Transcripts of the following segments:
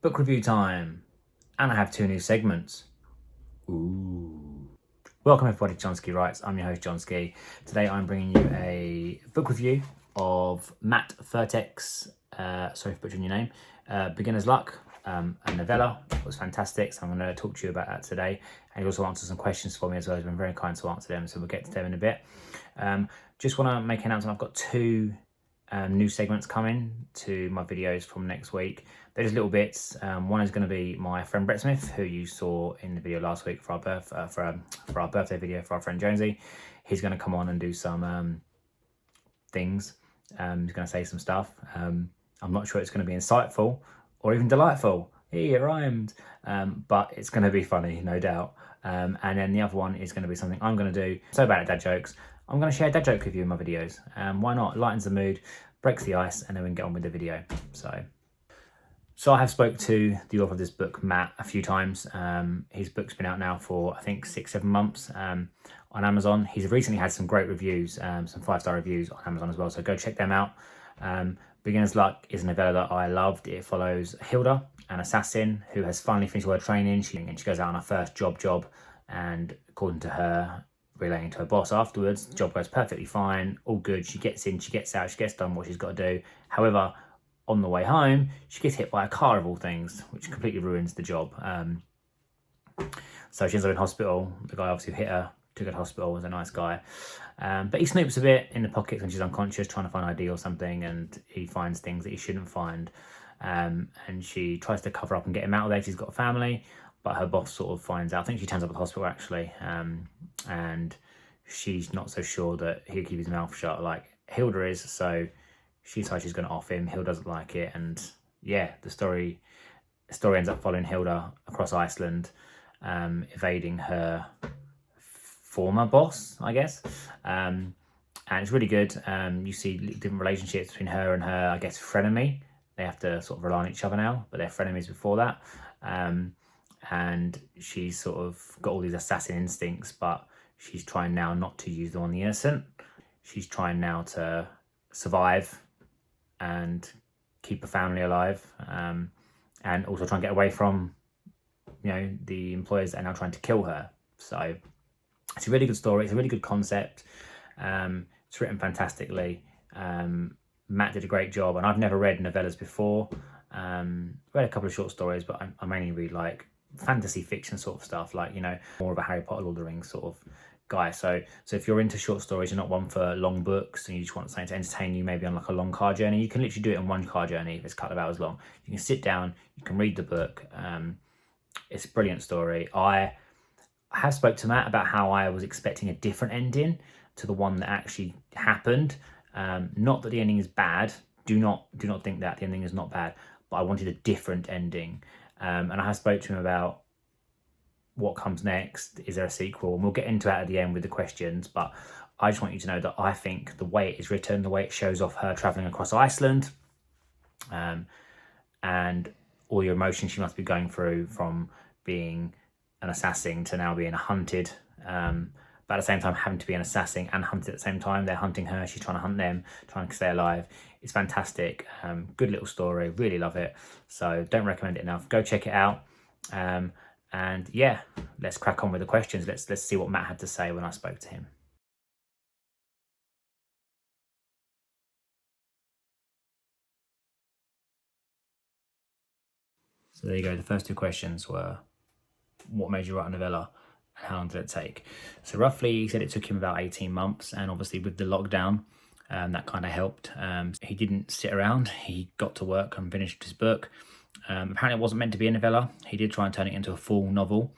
Book review time, and I have two new segments. Ooh. Welcome everybody to Jonski Writes. I'm your host Jonski. Today I'm bringing you a book review of Matt Furtek's, sorry for butchering your name, Beginner's Luck, a novella. It was fantastic, so I'm going to talk to you about that today. And he also answered some questions for me as well. He's been very kind to answer them, so we'll get to them in a bit. Just want to make an announcement. I've got two new segments coming to my videos from next week. They're just little bits. One is going to be my friend Brett Smith, who you saw in the video last week for our birthday video for our friend Jonesy. He's going to come on and do some things. He's going to say some stuff. I'm not sure it's going to be insightful or even delightful. It rhymed. But it's going to be funny, no doubt. And then the other one is going to be something I'm going to do. So bad at dad jokes. I'm going to share a dad joke with you in my videos. Why not? Lightens the mood, breaks the ice, and then we can get on with the video. So I have spoke to the author of this book, Matt, a few times. His book's been out now for, I think, 6-7 months on Amazon. He's recently had some great reviews, some 5-star reviews on Amazon as well, so go check them out. Beginner's Luck is a novella that I loved. It follows Hilda, an assassin who has finally finished her training. She goes out on her first job, and according to her, relaying to her boss afterwards, the job goes perfectly fine, all good. She gets in, she gets out, she gets done what she's got to do. However, on the way home, she gets hit by a car of all things, which completely ruins the job. So she ends up in hospital. The guy obviously who hit her, took her to hospital, was a nice guy. But he snoops a bit in the pockets when she's unconscious, trying to find ID or something, and he finds things that he shouldn't find. And she tries to cover up and get him out of there. She's got a family, but her boss sort of finds out. I think she turns up at the hospital actually, and she's not so sure that he'll keep his mouth shut like Hilda is. So she decides she's going to off him. Hilda doesn't like it, and yeah, the story ends up following Hilda across Iceland, evading her former boss, I guess. And it's really good. You see different relationships between her and her, I guess, frenemy. They have to sort of rely on each other now, but they're frenemies before that. And she's sort of got all these assassin instincts, but she's trying now not to use them on the innocent. She's trying now to survive and keep her family alive, and also try and get away from, the employers that are now trying to kill her. So it's a really good story. It's a really good concept. It's written fantastically. Matt did a great job, and I've never read novellas before. Read a couple of short stories, but I mainly read like fantasy fiction sort of stuff, like, more of a Harry Potter, Lord of the Rings sort of guy. So if you're into short stories, you're not one for long books, and you just want something to entertain you, maybe on like a long car journey, you can literally do it in one car journey if it's a couple of hours long. You can sit down, you can read the book. It's a brilliant story. I have spoke to Matt about how I was expecting a different ending to the one that actually happened. Not that the ending is bad. Do not think that the ending is not bad, but I wanted a different ending. And I have spoke to him about what comes next. Is there a sequel? And we'll get into that at the end with the questions, but I just want you to know that I think the way it is written, the way it shows off her traveling across Iceland, and all your emotions she must be going through from being an assassin to now being hunted, but at the same time having to be an assassin and hunted at the same time. They're hunting her, she's trying to hunt them, trying to stay alive. It's fantastic. Good little story, really love it. So don't recommend it enough. Go check it out. And yeah, let's crack on with the questions. Let's see what Matt had to say when I spoke to him. So there you go. The first two questions were, what made you write a novella and how long did it take? So roughly, he said it took him about 18 months, and obviously with the lockdown, that kind of helped. He didn't sit around. He got to work and finished his book. Apparently it wasn't meant to be a novella. He did try and turn it into a full novel.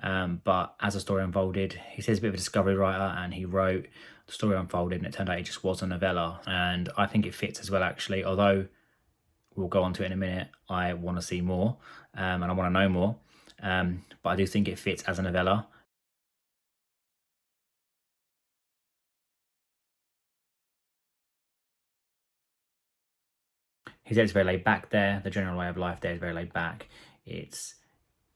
But as the story unfolded, he says he's a bit of a discovery writer, and he wrote, the story unfolded, and it turned out it just was a novella. And I think it fits as well, actually, although we'll go on to it in a minute. I want to see more, and I want to know more. But I do think it fits as a novella. He said it's very laid back there. The general way of life there is very laid back. It's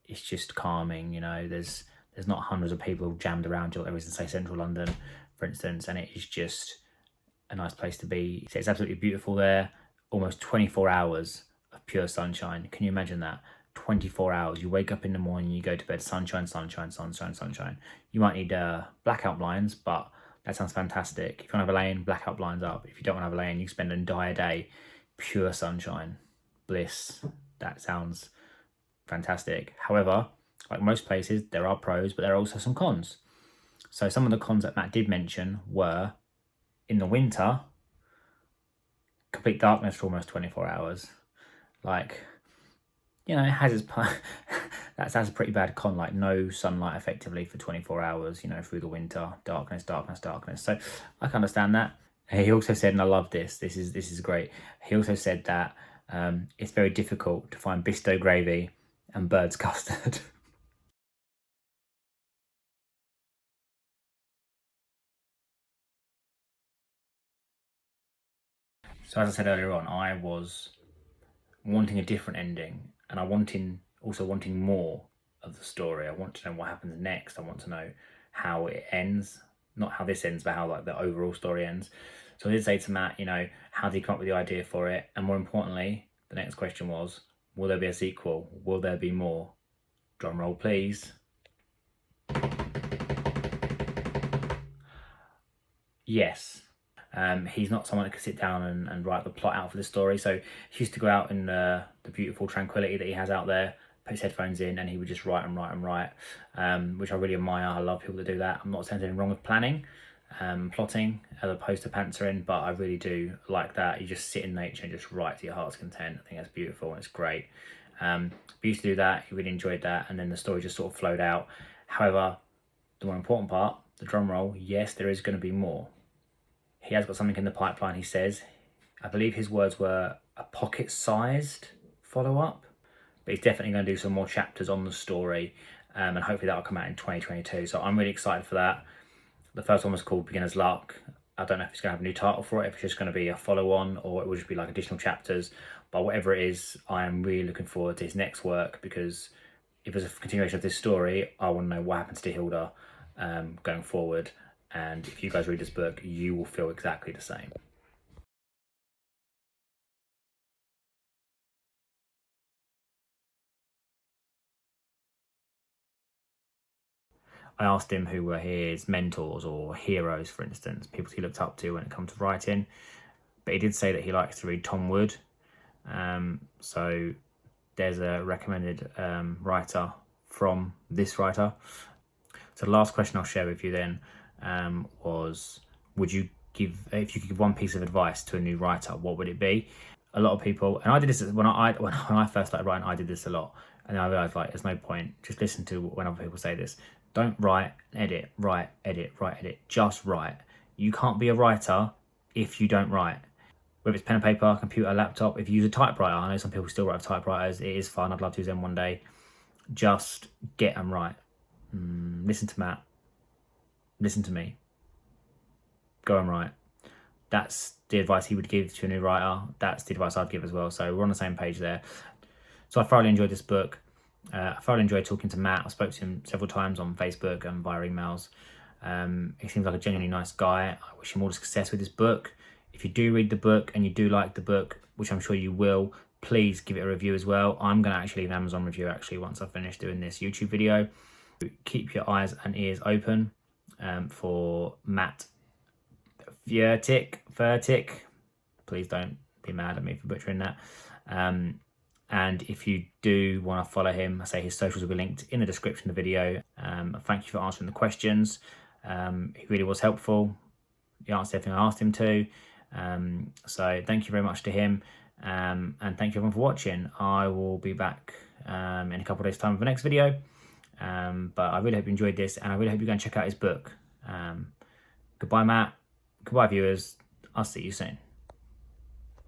just calming, there's not hundreds of people jammed around you like there is in, say, central London, for instance, and it is just a nice place to be. He said it's absolutely beautiful there. Almost 24 hours of pure sunshine. Can you imagine that? 24 hours. You wake up in the morning, you go to bed, sunshine, sunshine, sunshine, sunshine. You might need blackout blinds, but that sounds fantastic. If you want to have a lane, blackout blinds up. If you don't want to have a lane, you spend an entire day, pure sunshine, bliss. That sounds fantastic. However, like most places, there are pros, but there are also some cons. So some of the cons that Matt did mention were, in the winter, complete darkness for almost 24 hours. Like, you know, it has its that's a pretty bad con, like no sunlight effectively for 24 hours, you know, through the winter, darkness, darkness, darkness. So I can understand that. He also said, and I love this, this is great. He also said that it's very difficult to find Bisto gravy and bird's custard. So as I said earlier on, I was wanting a different ending, and also wanting more of the story. I want to know what happens next. I want to know how it ends, not how this ends, but how like the overall story ends. So I did say to Matt, you know, how did he come up with the idea for it? And more importantly, the next question was, will there be a sequel? Will there be more? Drum roll, please. Yes. He's not someone that could sit down and write the plot out for the story. So he used to go out in the beautiful tranquility that he has out there, put his headphones in, and he would just write and write and write, which I really admire. I love people that do that. I'm not saying anything wrong with planning, plotting, as opposed to pantsering, but I really do like that. You just sit in nature and just write to your heart's content. I think that's beautiful and it's great. We used to do that. He really enjoyed that, and then the story just sort of flowed out. However, the more important part, the drum roll, yes, there is going to be more. He has got something in the pipeline, he says. I believe his words were a pocket-sized follow-up, but he's definitely going to do some more chapters on the story, and hopefully that'll come out in 2022. So I'm really excited for that. The first one was called Beginner's Luck. I don't know if it's going to have a new title for it, if it's just going to be a follow-on, or it will just be like additional chapters. But whatever it is, I am really looking forward to his next work, because if there's a continuation of this story, I want to know what happens to Hilda going forward. And if you guys read this book, you will feel exactly the same. I asked him who were his mentors or heroes, for instance, people he looked up to when it comes to writing. But he did say that he likes to read Tom Wood. So there's a recommended writer from this writer. So the last question I'll share with you then was, would you give, if you could give one piece of advice to a new writer, what would it be? A lot of people, and I did this when I first started writing, I did this a lot, and then I realised, like, there's no point. Just listen to when other people say this. Don't write, edit, write, edit, write, edit. Just write. You can't be a writer if you don't write. Whether it's pen and paper, computer, laptop, if you use a typewriter, I know some people still write with typewriters, it is fun, I'd love to use them one day. Just get and write. Listen to Matt. Listen to me. Go and write. That's the advice he would give to a new writer. That's the advice I'd give as well. So we're on the same page there. So I thoroughly enjoyed this book. I thoroughly enjoyed talking to Matt. I spoke to him several times on Facebook and via emails. He seems like a genuinely nice guy. I wish him all the success with his book. If you do read the book and you do like the book, which I'm sure you will, please give it a review as well. I'm going to actually leave an Amazon review once I finish doing this YouTube video. Keep your eyes and ears open for Matt Furtick. Please don't be mad at me for butchering that. And if you do want to follow him, I say his socials will be linked in the description of the video. Thank you for answering the questions. He really was helpful. He answered everything I asked him to. So thank you very much to him. And thank you everyone for watching. I will be back in a couple of days' time for the next video. But I really hope you enjoyed this, and I really hope you go and check out his book. Goodbye, Matt. Goodbye, viewers. I'll see you soon.